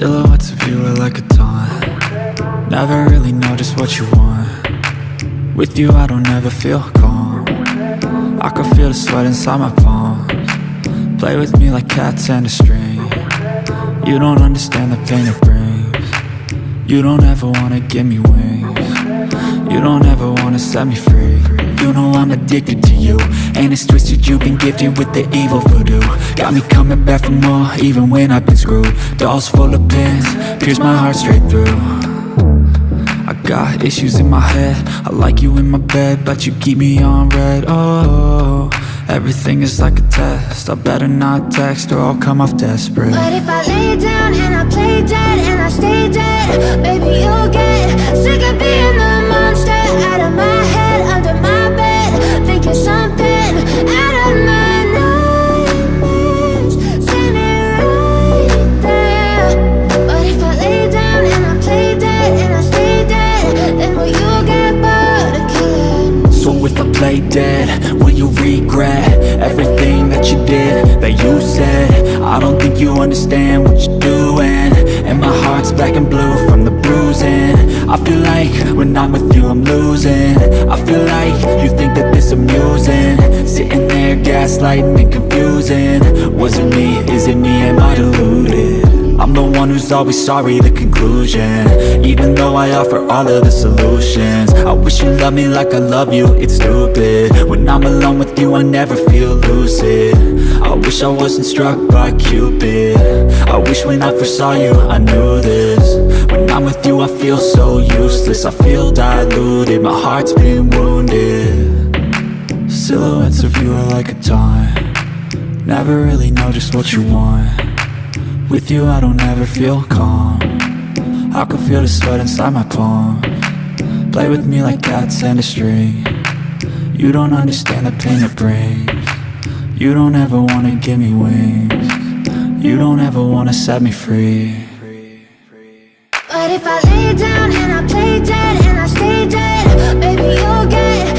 Silhouettes of you are like a taunt. Never really know just what you want. With you I don't ever feel calm. I can feel the sweat inside my palms. Play with me like cats and a string. You don't understand the pain it brings. You don't ever wanna give me wings. You don't ever wanna set me free. You know I'm addicted to you, and it's twisted, you've been gifted with the evil voodoo. Got me coming back for more, even when I've been screwed. Dolls full of pins, pierce my heart straight through. I got issues in my head, I like you in my bed, but you keep me on red. Oh, everything is like a test, I better not text or I'll come off desperate. But if I lay down and I play dead and I stay dead, baby you'll get sick of being the monster out of my head, under my bed, thinking something out of my nightmares, standing right there. But if I lay down and I play dead and I stay dead, then will you get bored of killing? So if I play dead, will you regret everything that you did, that you said? I don't think you understand what you're doing, and my heart's black and blue from the bruising. I feel like when I'm with you I'm losing. I feel like you think that this amusing, sitting there gaslighting and confusing. Was it me? Is it me? Am I deluded? I'm the one who's always sorry, the conclusion, even though I offer all of the solutions. I wish you loved me like I love you, it's stupid. When I'm alone with you I never feel lucid. I wish I wasn't struck by Cupid. I wish when I first saw you I knew this. When I'm with you I feel so useless, I feel diluted, my heart's been wounded. Silhouettes of you are like a taunt. Never really know just what you want. With you I don't ever feel calm. I can feel the sweat inside my palms. Play with me like cats and a string. You don't understand the pain it brings. You don't ever wanna give me wings. You don't ever wanna set me free. But if I lay down and I play dead and I stay dead, baby you'll get